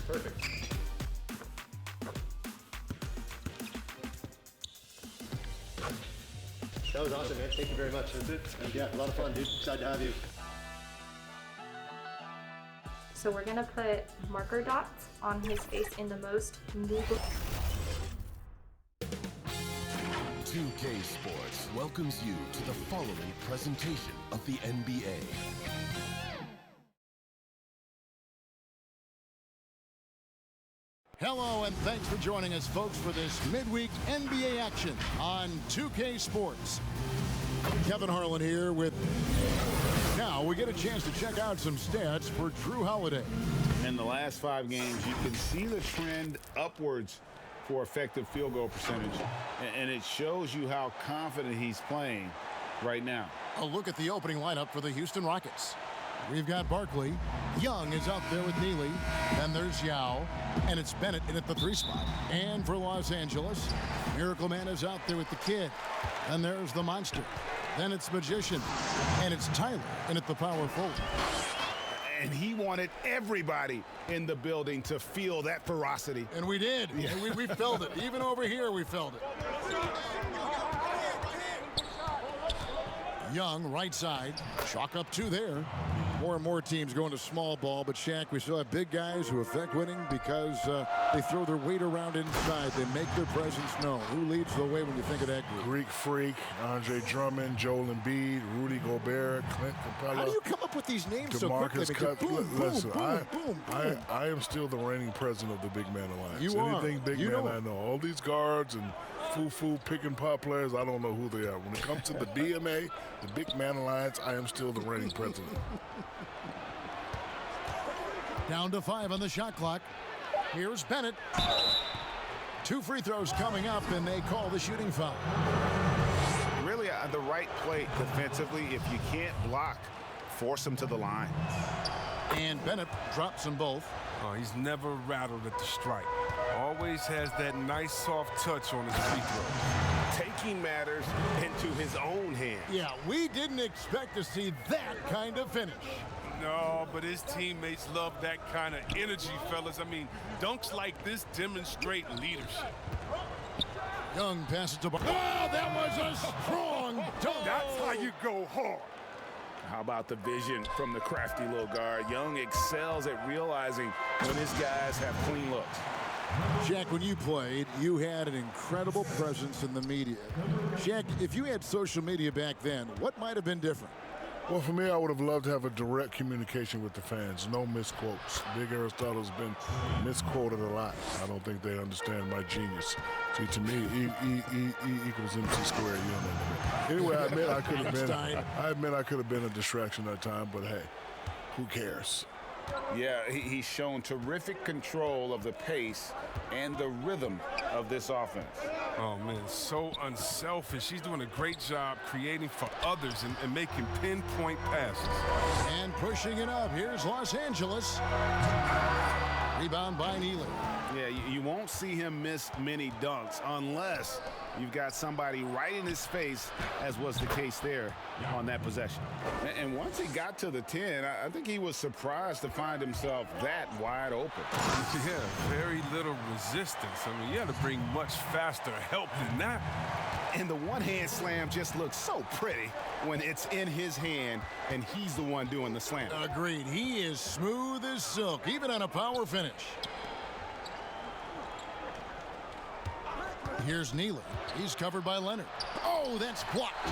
Perfect. That was awesome, man. Thank you very much. That's it. Yeah, a lot of fun, dude. Excited to have you. So we're gonna put marker dots on his face in the most movable. 2K Sports welcomes you to the following presentation of the NBA. Hello, and thanks for joining us, folks, for this midweek NBA action on 2K Sports. Kevin Harlan here with... Now we get a chance to check out some stats for Drew Holiday. In the last 5 games, you can see the trend upwards for effective field goal percentage, and it shows you how confident he's playing right now. A look at the opening lineup for the Houston Rockets. We've got Barkley. Young is out there with Neely. Then there's Yao. And it's Bennett in at the 3 spot. And for Los Angeles, Miracle Man is out there with the kid. And there's the Monster. Then it's Magician. And it's Tyler in at the power forward. And he wanted everybody in the building to feel that ferocity. And we did. Yeah. And we felt it. Even over here, we felt it. Young, right side. Chalk up 2 there. More and more teams going to small ball, but Shaq, we still have big guys who affect winning because they throw their weight around inside. They make their presence known. Who leads the way when you think of that group? Greek Freak, Andre Drummond, Joel Embiid, Rudy Gobert, Clint Capella. How do you come up with these names so quickly? Listen, I am still the reigning president of the Big Man Alliance. You are. Anything big you man, know I know. All these guards and foo-foo pick and pop players, I don't know who they are. When it comes to the BMA, the Big Man Alliance, I am still the reigning president. Down to 5 on the shot clock. Here's Bennett. 2 free throws coming up, and they call the shooting foul. Really the right play defensively. If you can't block, force him to the line. And Bennett drops them both. Oh, he's never rattled at the strike. Always has that nice soft touch on his free throw. Taking matters into his own hands. Yeah, we didn't expect to see that kind of finish. No, but his teammates love that kind of energy, fellas. I mean, dunks like this demonstrate leadership. Young passes to Barkley. Oh, that was a strong dunk. That's how you go hard. How about the vision from the crafty little guard? Young excels at realizing when his guys have clean looks. Shaq, when you played, you had an incredible presence in the media. Shaq, if you had social media back then, what might have been different? Well, for me, I would have loved to have a direct communication with the fans. No misquotes. Big Aristotle's been misquoted a lot. I don't think they understand my genius. See, to me, E equals MC squared. You don't know that. Anyway, I admit I could have been a distraction at that time, but hey, who cares? Yeah, he's shown terrific control of the pace and the rhythm of this offense. Oh, man, so unselfish. He's doing a great job creating for others and making pinpoint passes. And pushing it up. Here's Los Angeles. Rebound by Neely. Yeah, you won't see him miss many dunks unless you've got somebody right in his face, as was the case there on that possession. And once he got to the 10, I think he was surprised to find himself that wide open. Yeah, very little resistance. I mean, you had to bring much faster help than that. And the one-hand slam just looks so pretty when it's in his hand and he's the one doing the slam. Agreed. He is smooth as silk, even on a power finish. Here's Neely. He's covered by Leonard. Oh, that's blocked.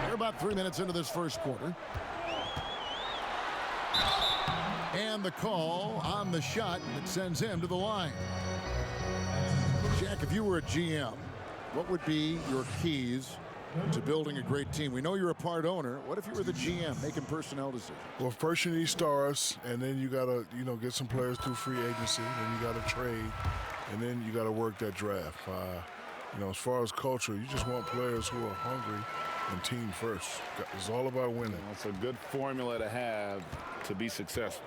We're about 3 minutes into this first quarter. And the call on the shot that sends him to the line. Jack, if you were a GM, what would be your keys to building a great team? We know you're a part owner. What if you were the GM making personnel decisions? Well, first you need stars, and then you got to, get some players through free agency. Then you got to trade, and then you got to work that draft. As far as culture, you just want players who are hungry and team first. It's all about winning. It's a good formula to have to be successful.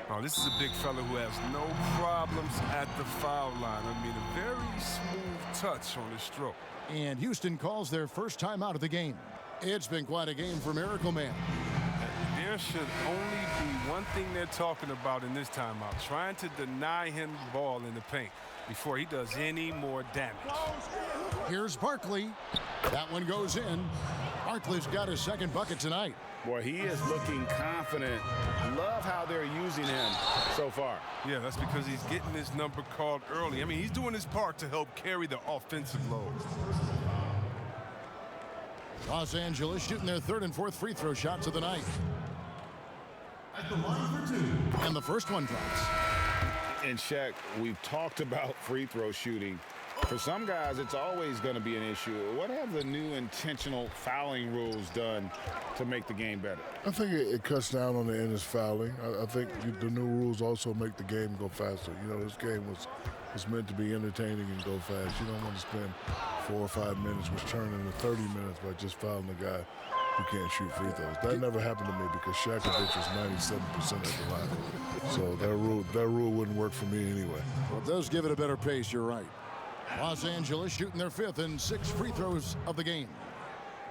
Oh, this is a big fella who has no problems at the foul line. I mean, a very smooth touch on his stroke. And Houston calls their first time out of the game. It's been quite a game for Miracle Man. there should only be one thing they're talking about in this timeout, trying to deny him the ball in the paint before he does any more damage. Here's Barkley. That one goes in. Barkley's got his second bucket tonight. Boy, he is looking confident. Love how they're using him so far. Yeah, that's because he's getting his number called early. I mean, he's doing his part to help carry the offensive load. Los Angeles shooting their third and fourth free throw shots of the night. At the line for 2. And the first one drops. And Shaq, we've talked about free throw shooting. For some guys, it's always going to be an issue. What have the new intentional fouling rules done to make the game better? I think it cuts down on the endless fouling. I think the new rules also make the game go faster. You know, this game was meant to be entertaining and go fast. You don't want to spend 4 or 5 minutes, which turn into 30 minutes by just fouling a guy who can't shoot free throws. That never happened to me because Shakovich was 97% at the line. So that rule wouldn't work for me anyway. Well, it does give it a better pace, you're right. Los Angeles shooting their fifth and sixth free throws of the game.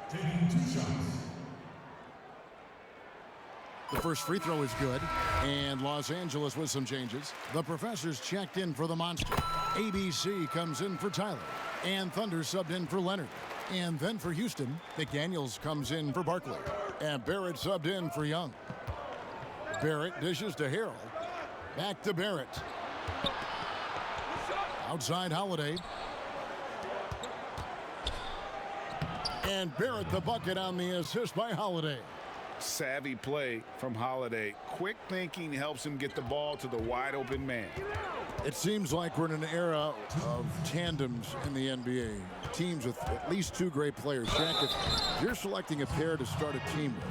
Taking 2 shots. The first free throw is good, and Los Angeles with some changes. The professor's checked in for the Monster. ABC comes in for Tyler, and Thunder subbed in for Leonard. And then for Houston, McDaniels comes in for Barkley, and Barrett subbed in for Young. Barrett dishes to Harrell. Back to Barrett. Outside Holiday. And Barrett the bucket on the assist by Holiday. Savvy play from Holiday. Quick thinking helps him get the ball to the wide open man. It seems like we're in an era of tandems in the NBA. Teams with at least 2 great players. Shaq, if you're selecting a pair to start a team with,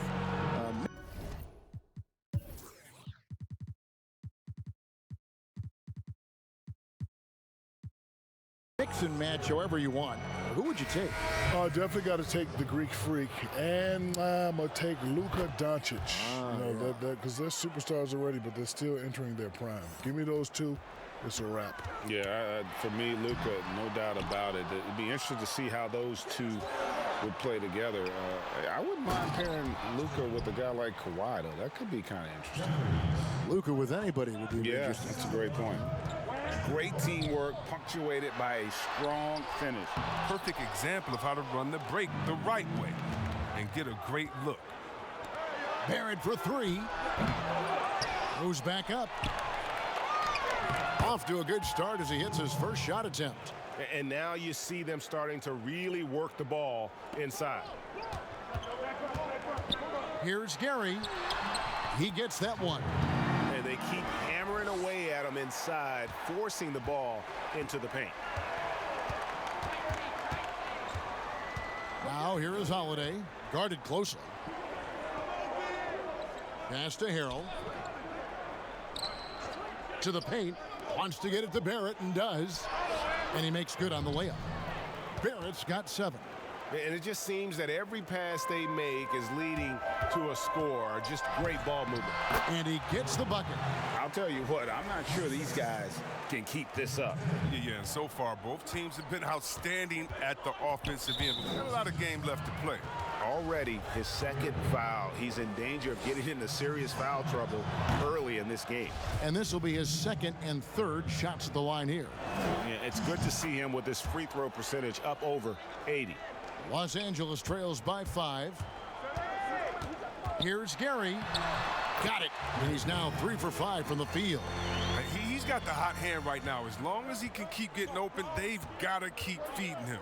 mix and match however you want. Who would you take? Definitely got to take the Greek Freak, and I'm going to take Luka Doncic. Because they're superstars already, but they're still entering their prime. Give me those two, it's a wrap. Yeah, for me, Luka, no doubt about it. It'd be interesting to see how those two would play together. I wouldn't mind pairing Luka with a guy like Kawhi, though. That could be kind of interesting. Luka with anybody would be interesting. That's a great point. Great teamwork, punctuated by a strong finish. Perfect example of how to run the break the right way and get a great look. Barrett for 3. Goes back up. Off to a good start as he hits his first shot attempt. And now you see them starting to really work the ball inside. Here's Gary. He gets that one. And they keep hammering away at him inside, forcing the ball into the paint. Now here is Holiday, guarded closely. Pass to Harrell. To the paint. Wants to get it to Barrett and does. And he makes good on the layup. Barrett's got 7. And it just seems that every pass they make is leading to a score. Just great ball movement. And he gets the bucket. I'll tell you what, I'm not sure these guys can keep this up. Yeah, and so far, both teams have been outstanding at the offensive end. But there's a lot of game left to play. Already his second foul. He's in danger of getting into serious foul trouble early in this game. And this will be his second and third shots at the line here. Yeah, it's good to see him with his free throw percentage up over 80. Los Angeles trails by 5. Here's Gary. Got it. And he's now 3 for 5 from the field. He's got the hot hand right now. As long as he can keep getting open, they've got to keep feeding him.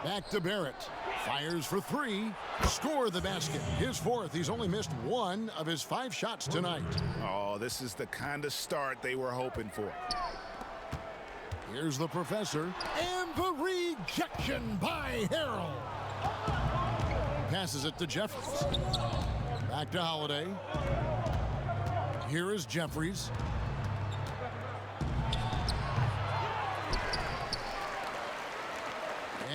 Back to Barrett. Fires for 3. Score the basket. His 4th. He's only missed 1 of his 5 shots tonight. Oh, this is the kind of start they were hoping for. Here's the professor. And the rejection by Harrell. Passes it to Jeffries. Back to Holiday. Here is Jeffries.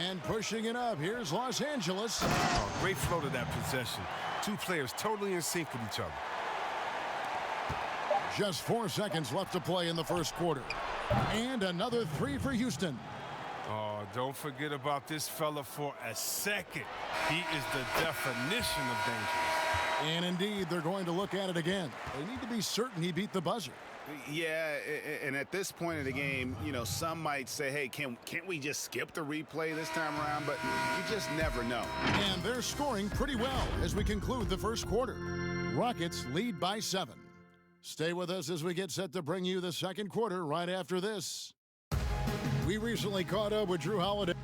And pushing it up. Here's Los Angeles. Oh, great flow to that possession. 2 players totally in sync with each other. Just 4 seconds left to play in the first quarter. And another 3 for Houston. Oh, don't forget about this fella for a second. He is the definition of dangerous. And indeed, they're going to look at it again. They need to be certain he beat the buzzer. Yeah, and at this point in the game, you know, some might say, hey, can't we just skip the replay this time around? But you just never know. And they're scoring pretty well as we conclude the first quarter. Rockets lead by 7. Stay with us as we get set to bring you the second quarter right after this. We recently caught up with Drew Holiday,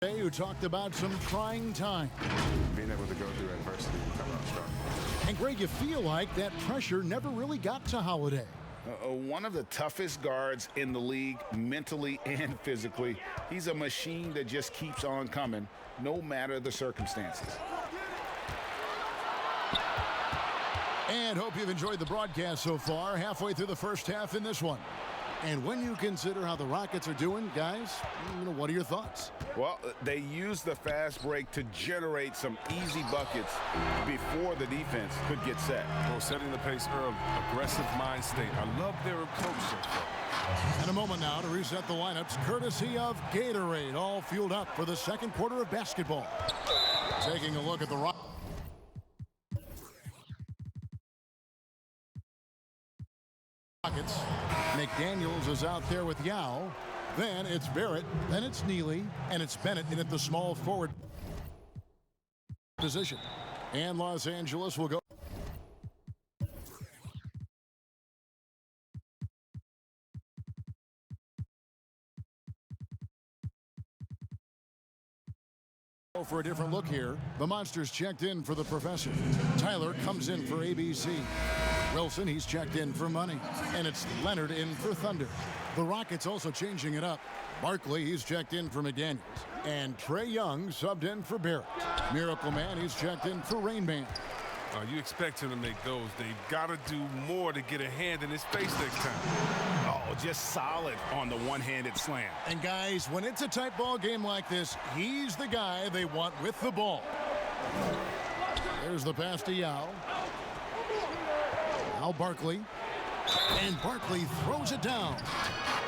who talked about some trying time. Being able to go through adversity and come out strong. And Greg, you feel like that pressure never really got to Holiday. One of the toughest guards in the league, mentally and physically. He's a machine that just keeps on coming, no matter the circumstances. And hope you've enjoyed the broadcast so far, halfway through the first half in this one. And when you consider how the Rockets are doing, guys, what are your thoughts? Well, they used the fast break to generate some easy buckets before the defense could get set. Well, setting the pace early, aggressive mind state. I love their approach so far. And a moment now to reset the lineups, courtesy of Gatorade, all fueled up for the second quarter of basketball. Taking a look at the Rockets. McDaniels is out there with Yao. Then it's Barrett. Then it's Neely. And it's Bennett in at the small forward position. And Los Angeles will go. For a different look here, the Monsters checked in for the Professor. Tyler comes in for ABC. Wilson, he's checked in for Money. And it's Leonard in for Thunder. The Rockets also changing it up. Barkley, he's checked in for McDaniels. And Trey Young subbed in for Barrett. Miracle Man, he's checked in for Rain Man. You expect him to make those. They've got to do more to get a hand in his face next time. Oh, just solid on the one-handed slam. And guys, when it's a tight ball game like this, he's the guy they want with the ball. There's the pass to Yao. Now Barkley. And Barkley throws it down.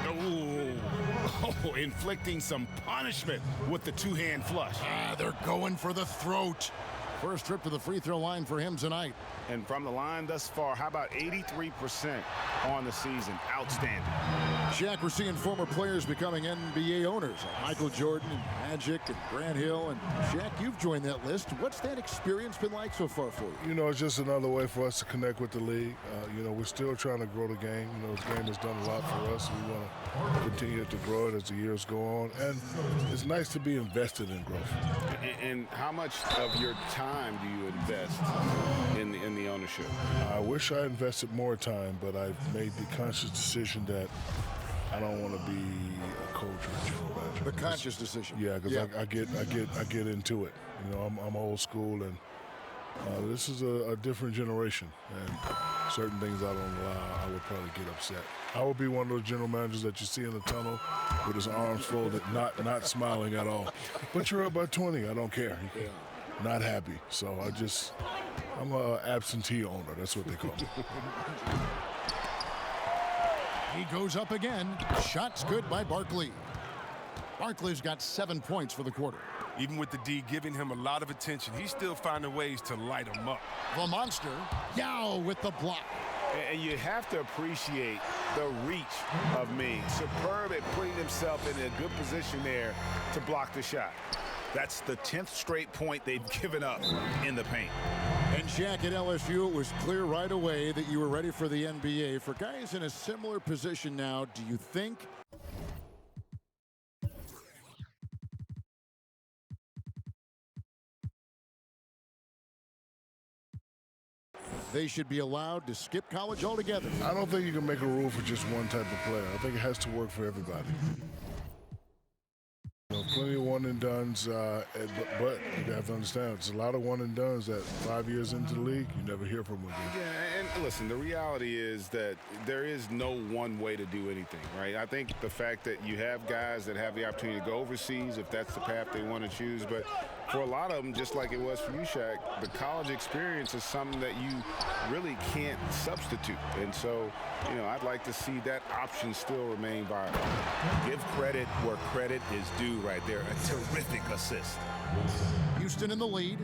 Oh, inflicting some punishment with the two-hand flush. They're going for the throat. First trip to the free throw line for him tonight. And from the line thus far, how about 83% on the season? Outstanding. Shaq, we're seeing former players becoming NBA owners. Michael Jordan and Magic and Grant Hill. And Shaq, you've joined that list. What's that experience been like so far for you? You know, it's just another way for us to connect with the league. You know, we're still trying to grow the game. You know, the game has done a lot for us. We want to continue to grow it as the years go on. And it's nice to be invested in growth. And how much of your time do you invest in the ownership? I wish I invested more time, but I've made the conscious decision that I don't want to be a coach or a general manager. The conscious decision. Yeah, because I get into it. You know, I'm old school, and this is a different generation, and certain things I don't allow, I would probably get upset. I would be one of those general managers that you see in the tunnel with his arms folded, not smiling at all. But you're up by 20. I don't care. Not happy. So I'm an absentee owner. That's what they call me. He goes up again. Shot's good by Barkley. Barkley's got 7 points for the quarter. Even with the D giving him a lot of attention, he's still finding ways to light him up. The monster, Yao with the block. And you have to appreciate the reach of Ming. Superb at putting himself in a good position there to block the shot. That's the 10th straight point they've given up in the paint. And Shaq, at LSU, it was clear right away that you were ready for the NBA. For guys in a similar position now, do you think they should be allowed to skip college altogether? I don't think you can make a rule for just one type of player. I think it has to work for everybody. You know, plenty of one and dones, but you have to understand, there's a lot of one and dones that 5 years into the league, you never hear from them again. Yeah, listen, the reality is that there is no one way to do anything, right? I think the fact that you have guys that have the opportunity to go overseas, if that's the path they want to choose, but for a lot of them, just like it was for you, Shaq, the college experience is something that you really can't substitute. And so, you know, I'd like to see that option still remain viable. Give credit where credit is due right there. A terrific assist. Houston in the lead.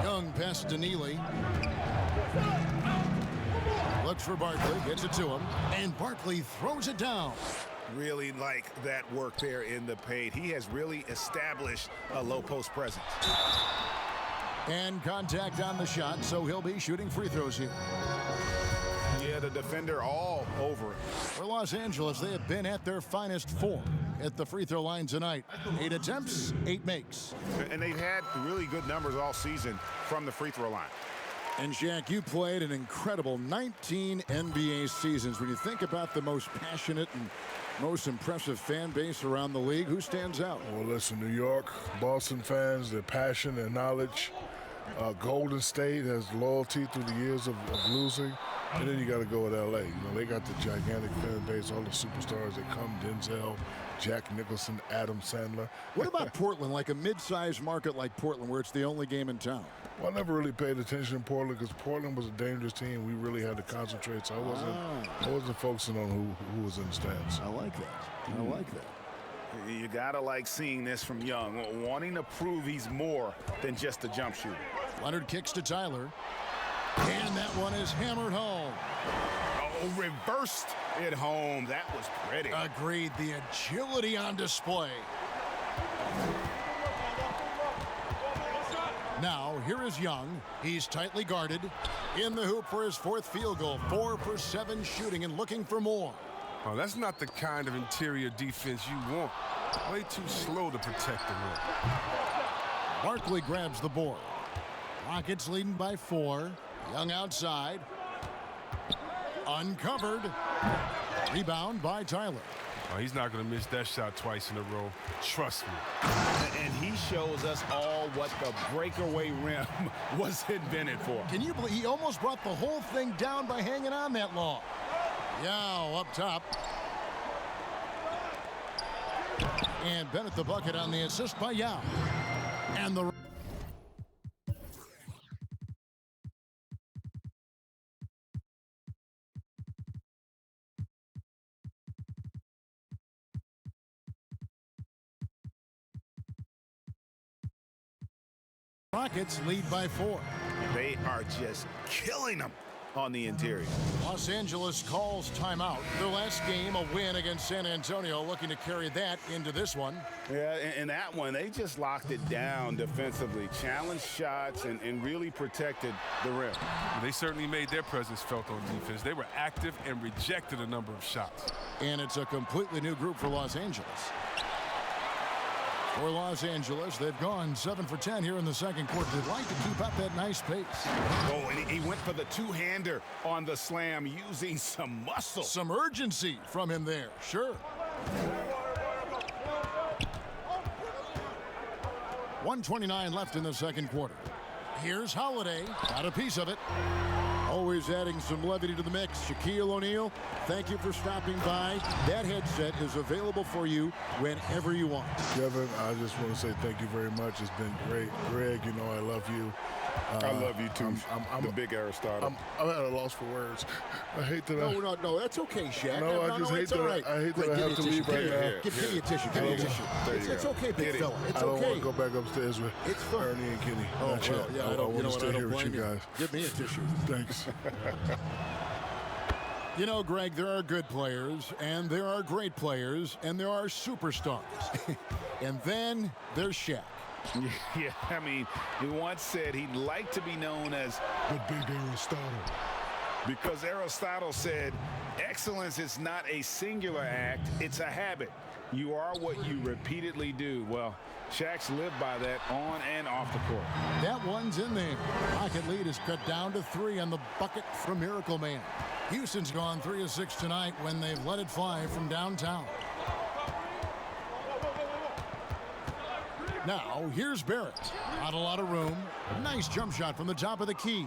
Young past Neely. Looks for Barkley, gets it to him, and Barkley throws it down. Really like that work there in the paint. He has really established a low post presence. And contact on the shot, so he'll be shooting free throws here. Yeah, the defender all over it. For Los Angeles, they have been at their finest form at the free throw line tonight. 8 attempts, 8 makes. And they've had really good numbers all season from the free throw line. And Shaq, you played an incredible 19 NBA seasons. When you think about the most passionate and most impressive fan base around the league, who stands out? Well, listen, New York, Boston fans, their passion, their knowledge. Golden State has loyalty through the years of losing. And then you got to go with L.A. You know, they got the gigantic fan base, all the superstars that come, Denzel, Jack Nicholson, Adam Sandler. What about Portland, like a mid-sized market like Portland, where it's the only game in town? Well, I never really paid attention to Portland because Portland was a dangerous team. We really had to concentrate, so I wasn't focusing on who was in the stands. I like that. I like that. You gotta like seeing this from Young, wanting to prove he's more than just a jump shooter. Leonard kicks to Tyler. And that one is hammered home. Oh, reversed it home. That was pretty. Agreed. The agility on display. Now, here is Young. He's tightly guarded. In the hoop for his 4th field goal. 4 for 7 shooting and looking for more. Oh, that's not the kind of interior defense you want. Way too slow to protect the rim. Barkley grabs the board. Rockets leading by 4. Young outside. Uncovered. Rebound by Tyler. Oh, he's not going to miss that shot twice in a row. Trust me. And he shows us all what the breakaway rim was invented for. Can you believe he almost brought the whole thing down by hanging on that long? Yao up top. And Bennett the bucket on the assist by Yao. And the Rockets lead by 4. They are just killing them on the interior. Los Angeles calls timeout. Their last game, a win against San Antonio, looking to carry that into this one. Yeah, in that one, they just locked it down defensively, challenged shots, and really protected the rim. They certainly made their presence felt on defense. They were active and rejected a number of shots. And it's a completely new group for Los Angeles. For Los Angeles, they've gone 7 for 10 here in the second quarter. They'd like to keep up that nice pace. Oh, and he went for the two-hander on the slam using some muscle. Some urgency from him there, sure. 1:29 left in the second quarter. Here's Holiday, got a piece of it. Always adding some levity to the mix. Shaquille O'Neal, thank you for stopping by. That headset is available for you whenever you want. Kevin, I just want to say thank you very much. It's been great. Greg, you know I love you. I love you too. I'm the big Aristotle. I'm at a loss for words. I hate that. No, that's okay, Shaq. No, I just hate that. Right. I hate that I have to leave right now. Give me a tissue. Give me a tissue. It's okay, big fella. It's I don't okay. want to go back upstairs with Ernie and Kenny. Oh, Not yet. yeah, I want to stay here with you guys. Give me a tissue. Thanks. You know, Greg, there are good players, and there are great players, and there are superstars. And then there's Shaq. Yeah, I mean, he once said he'd like to be known as the big Aristotle. Because Aristotle said, excellence is not a singular act, it's a habit. You are what you repeatedly do. Well, Shaq's lived by that on and off the court. That one's in there. Rocket lead is cut down to 3 on the bucket from Miracle Man. Houston's gone 3 of 6 tonight when they've let it fly from downtown. Now, here's Barrett. Not a lot of room. Nice jump shot from the top of the key.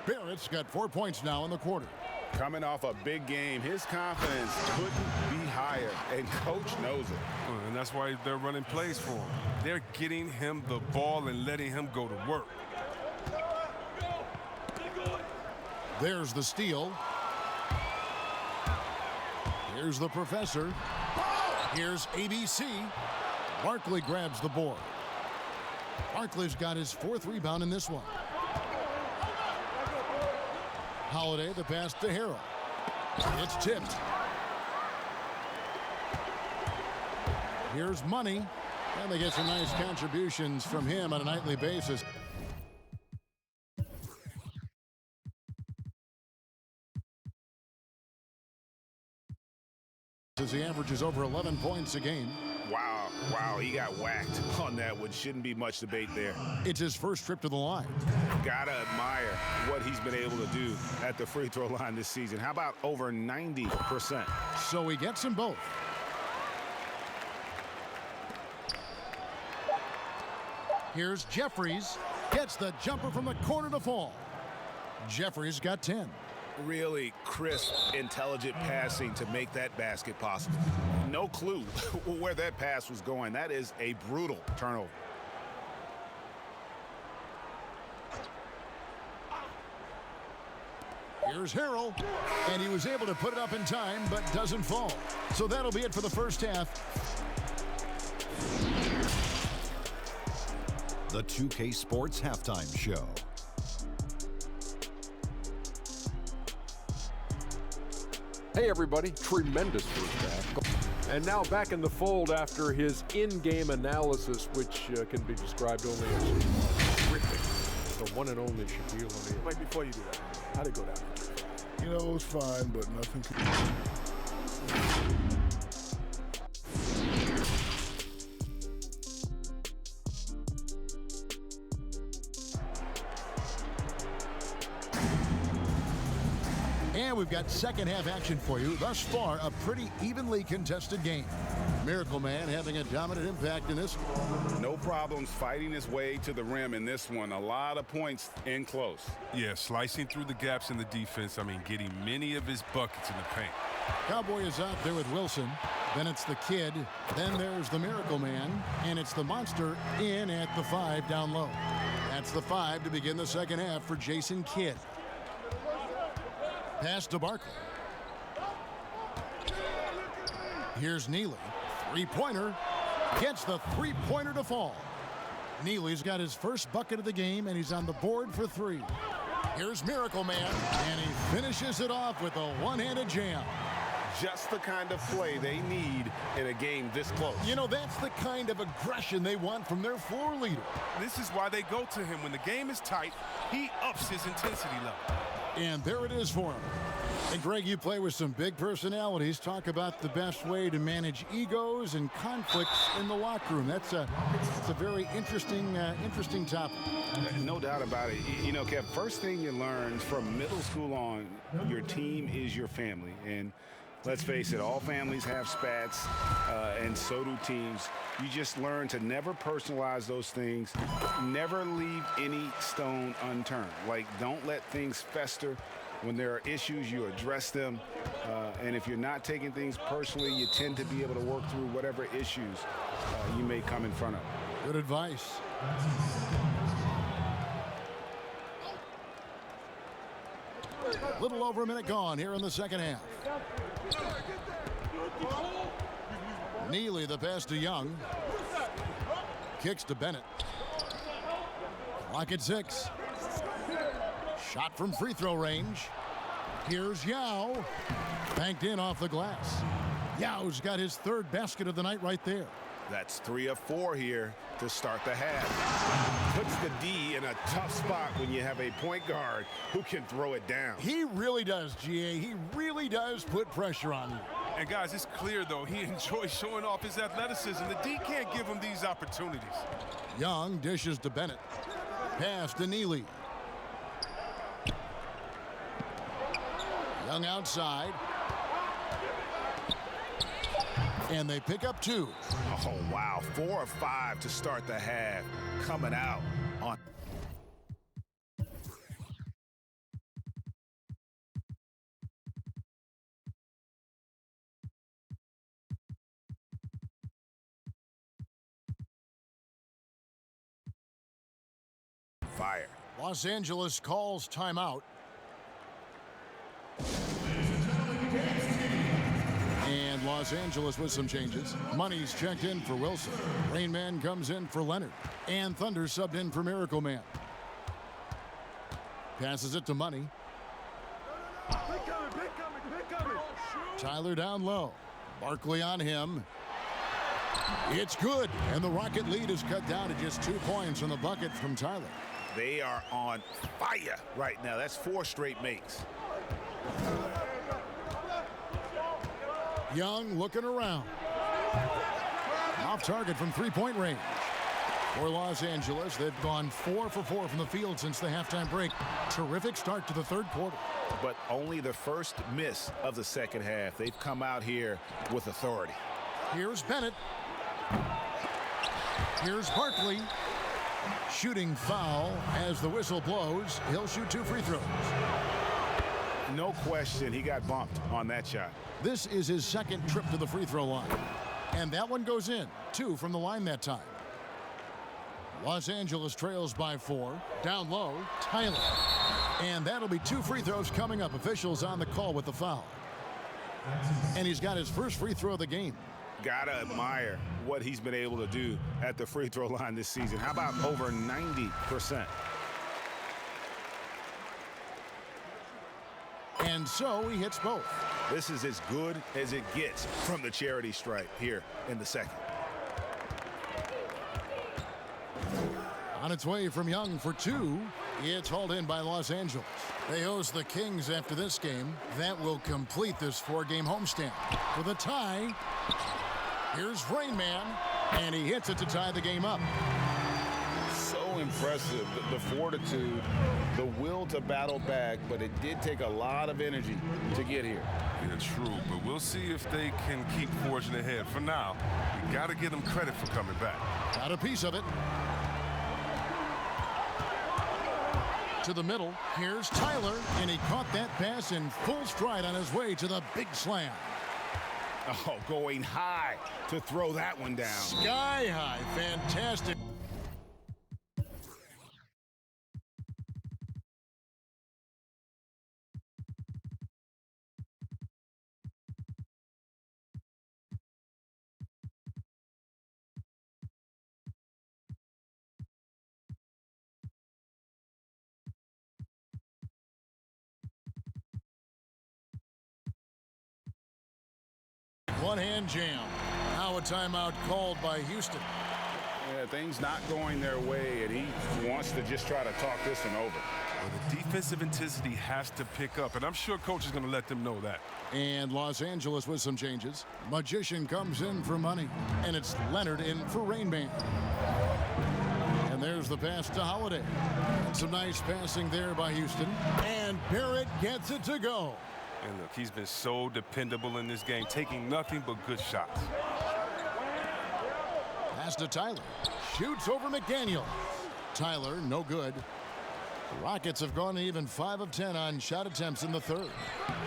Barrett's got 4 points now in the quarter. Coming off a big game, his confidence couldn't be higher, and coach knows it. And that's why they're running plays for him. They're getting him the ball and letting him go to work. There's the steal. Here's the professor. Here's ABC. Barkley grabs the board. Barkley's got his 4th rebound in this one. Holiday, the pass to Harrell. It's tipped. Here's Money. And they get some nice contributions from him on a nightly basis. As he averages over 11 points a game. Wow, he got whacked on that one. Shouldn't be much debate there. It's his first trip to the line. Gotta admire what he's been able to do at the free throw line this season. How about over 90%? So he gets them both. Here's Jeffries. Gets the jumper from the corner to fall. Jeffries got 10. Really crisp, intelligent passing to make that basket possible. No clue where that pass was going. That is a brutal turnover. Here's Harrell, and he was able to put it up in time, but doesn't fall. So that'll be it for the first half. The 2K Sports Halftime Show. Hey everybody, tremendous first half. And now back in the fold after his in-game analysis, which can be described only as terrific. The one and only Shaquille O'Neal. Wait, before you do that, how'd it go down? You know, it was fine, but nothing could... And we've got second half action for you. Thus far, a pretty evenly contested game. Miracle Man having a dominant impact in this. No problems fighting his way to the rim in this one. A lot of points in close. Yeah, slicing through the gaps in the defense. I mean, getting many of his buckets in the paint. Cowboy is out there with Wilson. Then it's the Kid. Then there's the Miracle Man. And it's the Monster in at the 5 down low. That's the 5 to begin the second half for Jason Kidd. Pass to Barkley. Here's Neely. Three-pointer. Gets the three-pointer to fall. Neely's got his first bucket of the game, and he's on the board for 3. Here's Miracle Man, and he finishes it off with a one-handed jam. Just the kind of play they need in a game this close. You know, that's the kind of aggression they want from their floor leader. This is why they go to him. When the game is tight, he ups his intensity level. And there it is for him. And Greg, you play with some big personalities. Talk about the best way to manage egos and conflicts in the locker room. That's a very interesting topic. No doubt about it. You know, Kev, first thing you learn from middle school on, your team is your family. And let's face it, all families have spats, and so do teams. You just learn to never personalize those things. Never leave any stone unturned. Like, don't let things fester. When there are issues, you address them. And if you're not taking things personally, you tend to be able to work through whatever issues you may come in front of. Good advice. Little over a minute gone here in the second half. Neely, the pass to Young. Kicks to Bennett. Clock at 6. Shot from free throw range. Here's Yao. Banked in off the glass. Yao's got his third basket of the night right there. That's 3 of 4 here to start the half. Puts the D in a tough spot when you have a point guard who can throw it down. He really does, GA. He really does put pressure on you. And guys, it's clear, though, he enjoys showing off his athleticism. The D can't give him these opportunities. Young dishes to Bennett. Pass to Neely. Young outside. And they pick up 2. Oh, wow. 4 of 5 to start the half. Coming out on. Fire. Los Angeles calls timeout. And Los Angeles with some changes. Money's checked in for Wilson. Rain Man comes in for Leonard. And Thunder subbed in for Miracle Man. Passes it to Money. Tyler down low. Barkley on him. It's good. And the Rocket lead is cut down to just 2 points from the bucket from Tyler. They are on fire right now. That's 4 straight makes. Young looking around. Off target from 3-point range. For Los Angeles, they've gone 4 for 4 from the field since the halftime break. Terrific start to the 3rd quarter. But only the first miss of the 2nd half. They've come out here with authority. Here's Bennett. Here's Barkley. Shooting foul as the whistle blows. He'll shoot 2 free throws. No question, he got bumped on that shot. This is his 2nd trip to the free throw line. And that one goes in. 2 from the line that time. Los Angeles trails by 4. Down low, Tyler. And that'll be 2 free throws coming up. Officials on the call with the foul. And he's got his first free throw of the game. Gotta admire what he's been able to do at the free throw line this season. How about over 90%? And so he hits both. This is as good as it gets from the charity stripe here in the 2nd. On its way from Young for 2. It's hauled in by Los Angeles. They host the Kings after this game. That will complete this 4-game homestand. For the tie, here's Rain Man, and he hits it to tie the game up. So impressive, the fortitude, the will to battle back, but it did take a lot of energy to get here. Yeah, true, but we'll see if they can keep forging ahead. For now, we got to give them credit for coming back. Got a piece of it. To the middle, here's Tyler, and he caught that pass in full stride on his way to the big slam. Oh, going high to throw that one down. Sky high, fantastic. One-hand jam. Now a timeout called by Houston. Yeah, things not going their way, and he wants to just try to talk this one over. Well, the defensive intensity has to pick up, and I'm sure coach is going to let them know that. And Los Angeles with some changes. Magician comes in for Money, and it's Leonard in for Rain Man. And there's the pass to Holiday. And some nice passing there by Houston. And Barrett gets it to go. And look, he's been so dependable in this game, taking nothing but good shots. Pass to Tyler. Shoots over McDaniel. Tyler, no good. The Rockets have gone even 5 of 10 on shot attempts in the 3rd.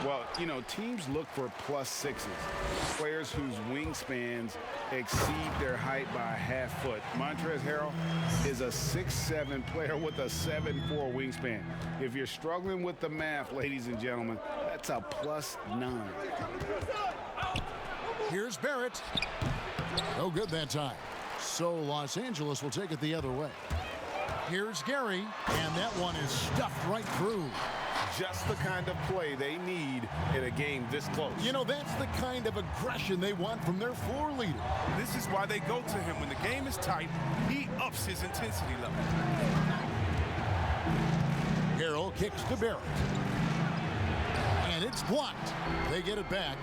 Well, you know, teams look for +6s, players whose wingspans exceed their height by a half foot. Montrezl Harrell is a 6'7" player with a 7'4" wingspan. If you're struggling with the math, ladies and gentlemen, that's a +9. Here's Barrett. No good that time. So Los Angeles will take it the other way. Here's Gary, and that one is stuffed right through. Just the kind of play they need in a game this close. You know, that's the kind of aggression they want from their floor leader. This is why they go to him. When the game is tight, he ups his intensity level. Harrell kicks to Barrett. And it's blocked. They get it back.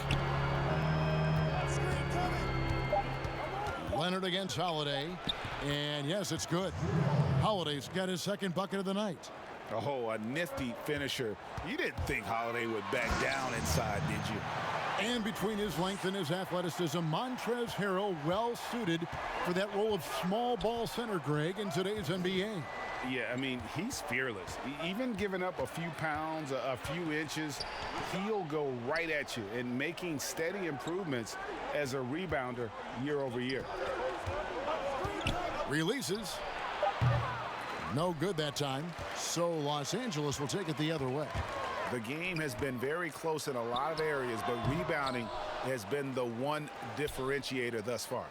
Leonard against Holiday. And yes, it's good. Holiday's got his 2nd bucket of the night. Oh, a nifty finisher. You didn't think Holiday would back down inside, did you? And between his length and his athleticism, Montrezl Harrell well suited for that role of small ball center, Greg, in today's NBA. Yeah, I mean, he's fearless. Even giving up a few pounds, a few inches, he'll go right at you and making steady improvements as a rebounder year over year. Releases. No good that time. So Los Angeles will take it the other way. The game has been very close in a lot of areas, but rebounding has been the one differentiator thus far.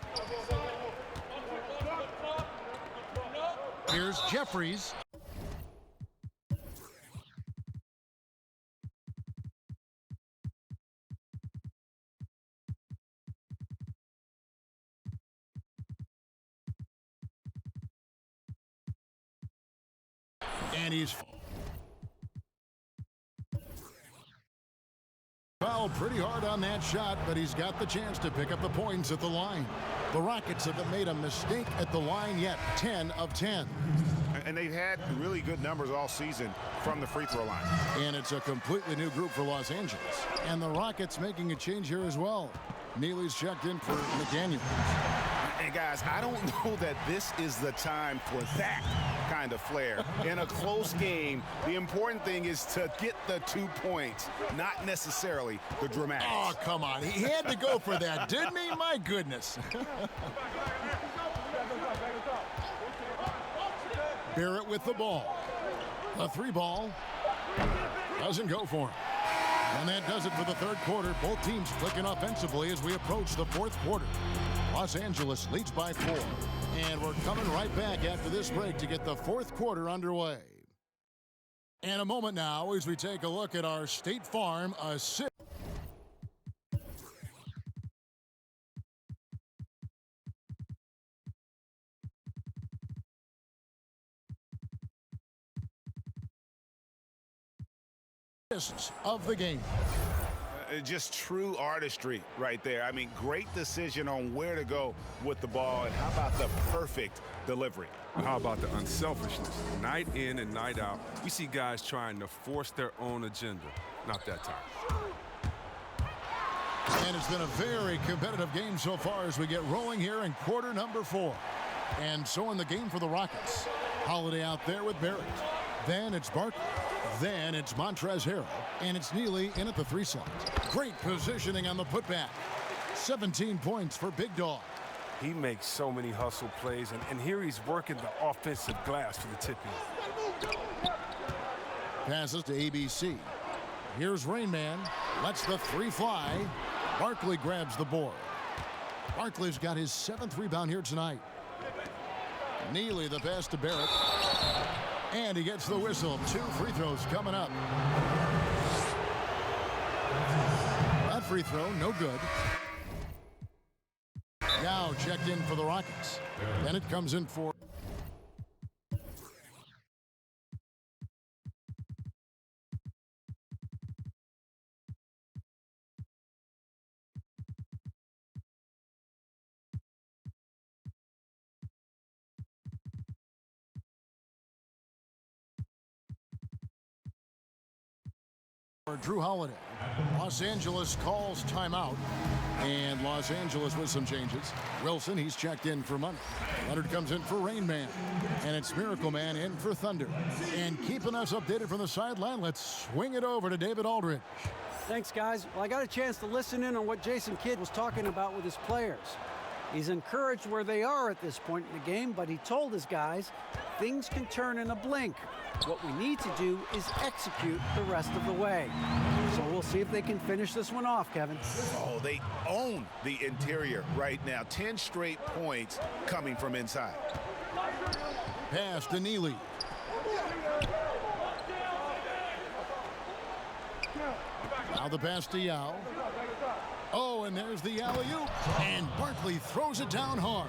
Here's Jeffries. And he's fouled pretty hard on that shot, but he's got the chance to pick up the points at the line. The Rockets haven't made a mistake at the line yet, 10 of 10. And they've had really good numbers all season from the free throw line. And it's a completely new group for Los Angeles. And the Rockets making a change here as well. Neely's checked in for McDaniels. And guys, I don't know that this is the time for that kind of flair. In a close game, the important thing is to get the 2 points, not necessarily the dramatics. Oh, come on. He had to go for that, didn't he? My goodness. Barrett with the ball. A 3 ball. Doesn't go for him. And that does it for the third quarter. Both teams clicking offensively as we approach the fourth quarter. Los Angeles leads by 4. And we're coming right back after this break to get the fourth quarter underway. And a moment now as we take a look at our State Farm assist. Of the game. Just true artistry right there. I mean, great decision on where to go with the ball, and how about the perfect delivery? How about the unselfishness? Night in and night out, we see guys trying to force their own agenda. Not that time. And it's been a very competitive game so far as we get rolling here in quarter number 4. And so in the game for the Rockets. Holiday out there with Barrett. Then it's Barkley. Then it's Montrezl Harrell. And it's Neely in at the 3 slot. Great positioning on the putback. 17 points for Big Dog. He makes so many hustle plays, and here he's working the offensive glass for the tip-in. Passes to ABC. Here's Rain Man. Lets the 3 fly. Barkley grabs the board. Barkley's got his 7th rebound here tonight. Neely the pass to Barrett. And he gets the whistle. 2 free throws coming up. That free throw, no good. Yao checked in for the Rockets. Then it comes in for Drew Holiday. Los Angeles calls timeout. And Los Angeles with some changes. Wilson, he's checked in for Money. Leonard comes in for Rain Man. And it's Miracle Man in for Thunder. And keeping us updated from the sideline, let's swing it over to David Aldridge. Thanks, guys. Well, I got a chance to listen in on what Jason Kidd was talking about with his players. He's encouraged where they are at this point in the game, but he told his guys things can turn in a blink. What we need to do is execute the rest of the way. So we'll see if they can finish this one off, Kevin. Oh, they own the interior right now. 10 straight points coming from inside. Pass to Neely. Now the pass to Yao. Oh, and there's the alley-oop. And Barkley throws it down hard.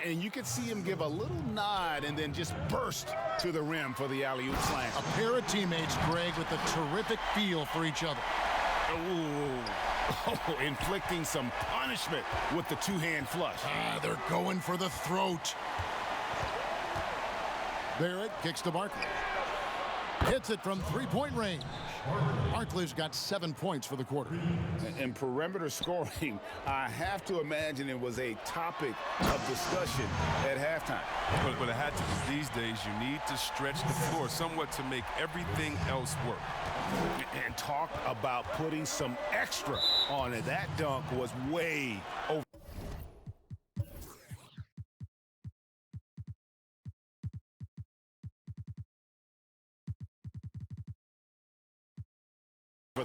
And you could see him give a little nod and then just burst to the rim for the alley-oop slam. A pair of teammates, Greg, with a terrific feel for each other. Oh, inflicting some punishment with the 2-hand flush. They're going for the throat. Barrett kicks to Barkley. Hits it from three-point range. Barkley's got 7 points for the quarter. And perimeter scoring, I have to imagine it was a topic of discussion at halftime. But it had to be. These days, you need to stretch the floor somewhat to make everything else work. And talk about putting some extra on it. That dunk was way over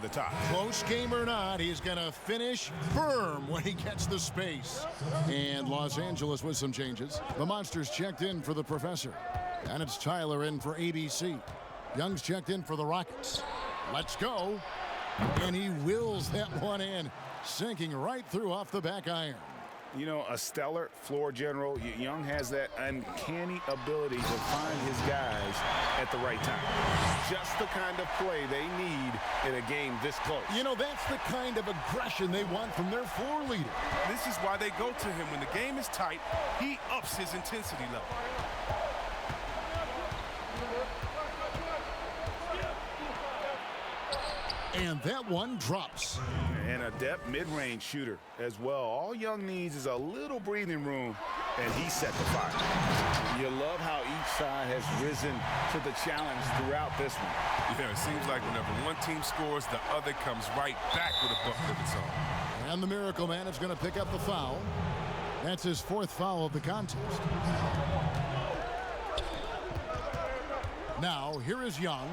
the top. Close game or not, he's going to finish firm when he gets the space. And Los Angeles with some changes. The Monsters checked in for the Professor. And it's Tyler in for ABC. Young's checked in for the Rockets. Let's go. And he wills that one in, sinking right through off the back iron. You know, a stellar floor general. Young has that uncanny ability to find his guys at the right time. Just the kind of play they need in a game this close. You know, that's the kind of aggression they want from their floor leader. This is why they go to him. When the game is tight, he ups his intensity level. And that one drops. And a depth mid-range shooter as well. All Young needs is a little breathing room, and he set the fire. You love how each side has risen to the challenge throughout this one. Yeah, it seems like whenever one team scores, the other comes right back with a bucket of its own. And the Miracle Man is going to pick up the foul. That's his 4th foul of the contest. Now, here is Young.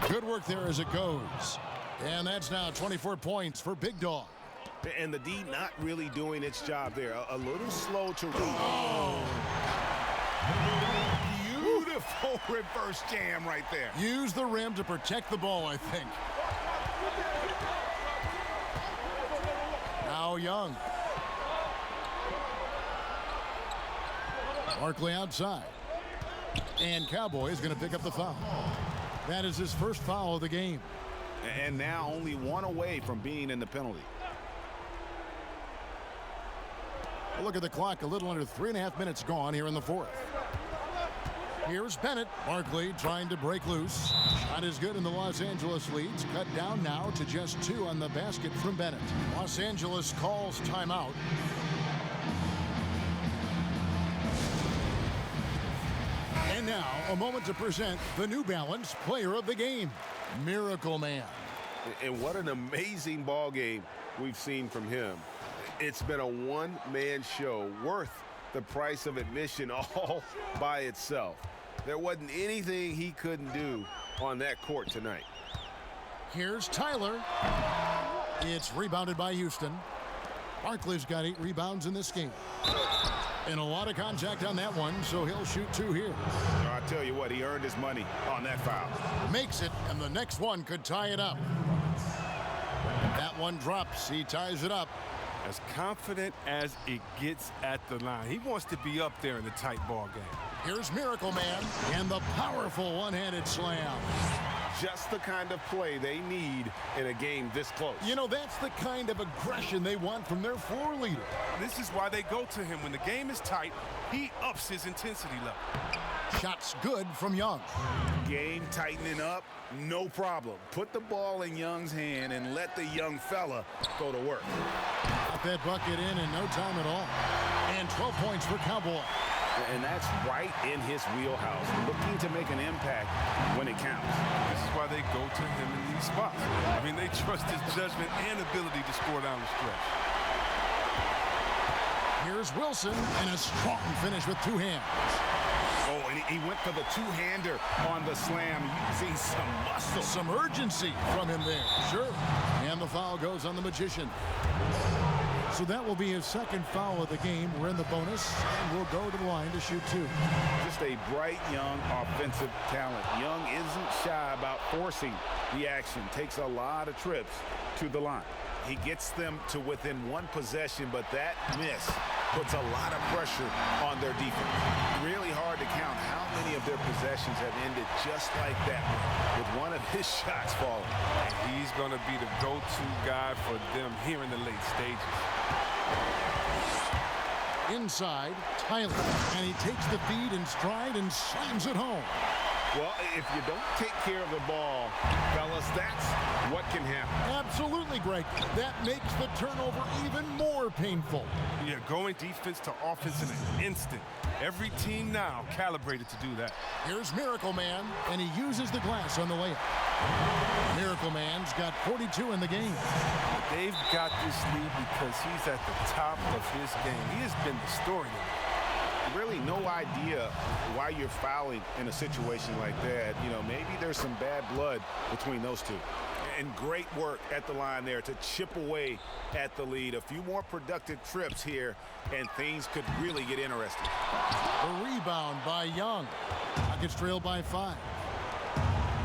Good work there as it goes. And that's now 24 points for Big Dog. And the D not really doing its job there. A little slow to read. Oh. Beautiful reverse jam right there. Use the rim to protect the ball, I think. Now Young. Barkley outside. And Cowboy is going to pick up the foul. That is his first foul of the game. And now only one away from being in the penalty. Look at the clock, a little under 3.5 minutes gone here in the 4th. Here's Bennett. Barkley trying to break loose. Shot is good, and the Los Angeles leads cut down now to just 2 on the basket from Bennett. Los Angeles calls timeout. And now, a moment to present the New Balance Player of the Game, Miracle Man. And what an amazing ball game we've seen from him. It's been a one-man show worth the price of admission all by itself. There wasn't anything he couldn't do on that court tonight. Here's Tyler. It's rebounded by Houston. Barkley's got 8 rebounds in this game. And a lot of contact on that one, so he'll shoot 2 here. I tell you what, he earned his money on that foul. Makes it, and the next one could tie it up. That one drops. He ties it up. As confident as it gets at the line. He wants to be up there in the tight ball game. Here's Miracle Man and the powerful one-handed slam. Just the kind of play they need in a game this close. You know, that's the kind of aggression they want from their floor leader. This is why they go to him. When the game is tight, he ups his intensity level. Shots good from Young. Game tightening up, no problem. Put the ball in Young's hand and let the young fella go to work. Got that bucket in no time at all. And 12 points for Cowboy. And that's right in his wheelhouse, looking to make an impact when it counts. This is why they go to him in these spots. I mean, they trust his judgment and ability to score down the stretch. Here's Wilson, and a strong finish with 2 hands. Oh, and he went for the 2-hander on the slam. You see some muscle. Some urgency from him there. Sure. And the foul goes on the Magician. So that will be his 2nd foul of the game. We're in the bonus, and we'll go to the line to shoot 2. Just a bright, young, offensive talent. Young isn't shy about forcing the action. Takes a lot of trips to the line. He gets them to within 1 possession, but that miss puts a lot of pressure on their defense. Really hard to count how many of their possessions have ended just like that with one of his shots falling. And he's going to be the go-to guy for them here in the late stages. Inside, Tyler, and he takes the feed in stride and slams it home. Well, if you don't take care of the ball, fellas, that's what can happen. Absolutely, Greg. That makes the turnover even more painful. Yeah, going defense to offense in an instant. Every team now calibrated to do that. Here's Miracle Man, and he uses the glass on the layup. Miracle Man's got 42 in the game. They've got this lead because he's at the top of his game. He has been the story tonight. Really no idea why you're fouling in a situation like that. You know, maybe there's some bad blood between those two. And great work at the line there to chip away at the lead. A few more productive trips here, and things could really get interesting. A rebound by Young. Rockets trail by 5.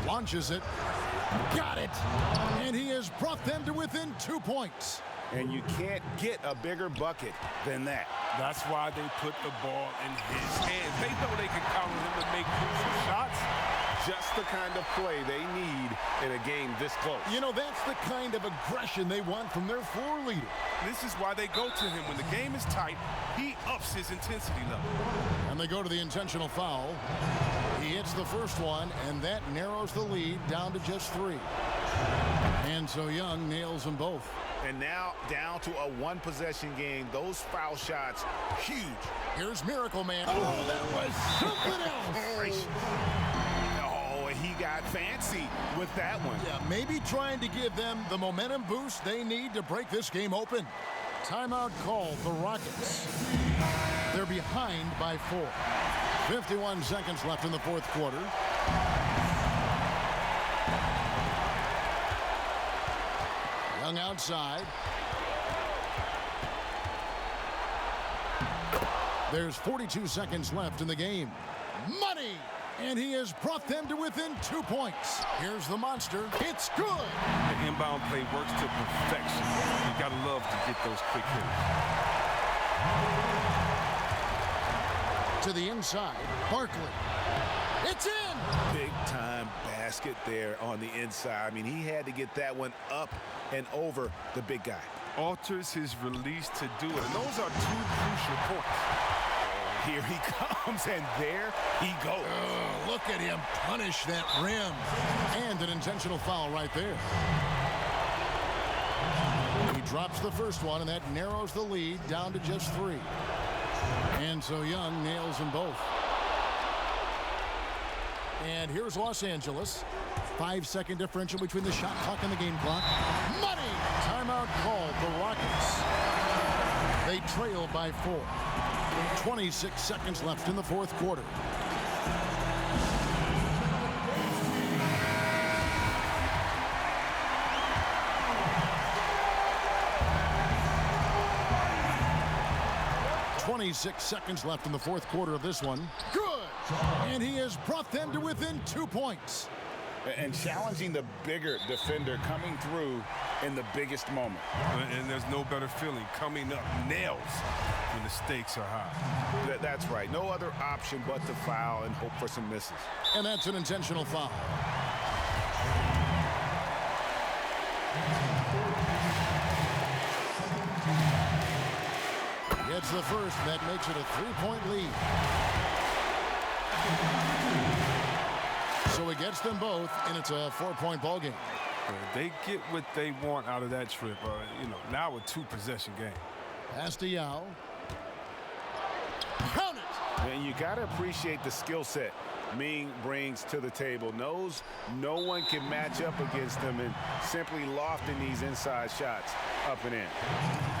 Launches it. Got it. And he has brought them to within 2 points. And you can't get a bigger bucket than that. That's why they put the ball in his hands. They know they can count on him to make crucial shots. Just the kind of play they need in a game this close. You know, that's the kind of aggression they want from their floor leader. This is why they go to him. When the game is tight, he ups his intensity level. And they go to the intentional foul. He hits the first one, and that narrows the lead down to just 3. And so Young nails them both. And now down to a one-possession game. Those foul shots, huge. Here's Miracle Man. Oh, that was something else. Oh, he got fancy with that one. Yeah, maybe trying to give them the momentum boost they need to break this game open. Timeout called the Rockets. They're behind by 4. 51 seconds left in the fourth quarter. Young outside. There's 42 seconds left in the game. Money! And he has brought them to within 2 points. Here's the monster. It's good. The inbound play works to perfection. You gotta love to get those quick hitters. To the inside, Barkley. It's in! Big time basket there on the inside. I mean, he had to get that one up and over the big guy. Alters his release to do it. And those are 2 crucial points. Here he comes, and there he goes. Oh, look at him punish that rim. And an intentional foul right there. He drops the first one, and that narrows the lead down to just 3. And so Young nails them both. And here's Los Angeles. 5-second differential between the shot clock and the game clock. Money! Timeout called the Rockets. They trail by 4. 26 seconds left in the fourth quarter. .26 seconds left in the fourth quarter of this one. Good! And he has brought them to within 2 points. And challenging the bigger defender coming through in the biggest moment. And there's no better feeling coming up nails when the stakes are high. That's right. No other option but to foul and hope for some misses. And that's an intentional foul. Gets the first, and that makes it a 3-point lead. So he gets them both, and it's a 4-point ball game. They get what they want out of that trip. Now a 2-possession game. Pass to Yao. Count it! And you got to appreciate the skill set Ming brings to the table. Knows no one can match up against him, and simply lofting these inside shots up and in.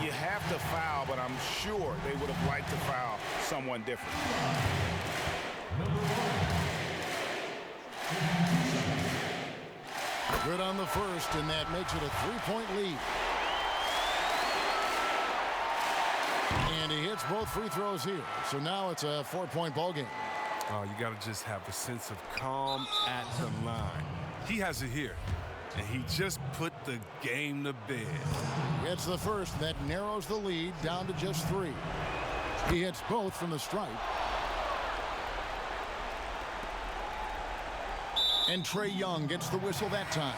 You have to foul, but I'm sure they would have liked to foul someone different. Good on the first, and that makes it a 3-point lead. And he hits both free throws here. So now it's a 4-point ball game. Oh, you got to just have a sense of calm at the line. He has it here, and he just put the game to bed. Gets the first. That narrows the lead down to just 3. He hits both from the stripe. And Trae Young gets the whistle that time.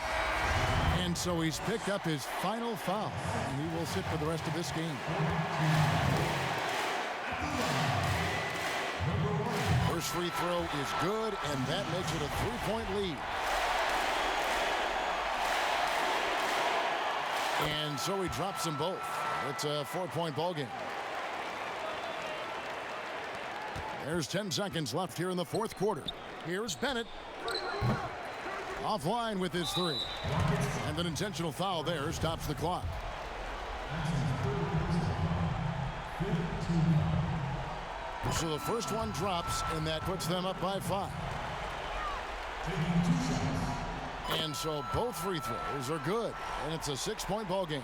And so he's picked up his final foul, and he will sit for the rest of this game. First free throw is good, and that makes it a 3-point lead. And so he drops them both. It's a 4-point ball game. There's 10 seconds left here in the fourth quarter. Here's Bennett. Offline with his three. And an intentional foul there stops the clock. So the first one drops, and that puts them up by 5. And so both free throws are good, and it's a 6-point ball game.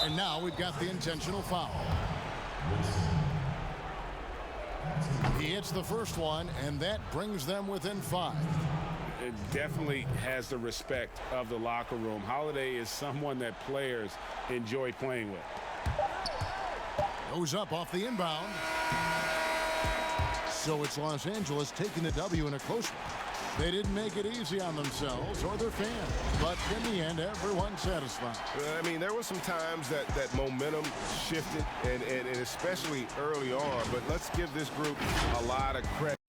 And now we've got the intentional foul. He hits the first one, and that brings them within 5. It definitely has the respect of the locker room. Holiday is someone that players enjoy playing with. Goes up off the inbound. So it's Los Angeles taking the W in a close one. They didn't make it easy on themselves or their fans, but in the end, everyone's satisfied. I mean, there were some times that momentum shifted, and especially early on, but let's give this group a lot of credit.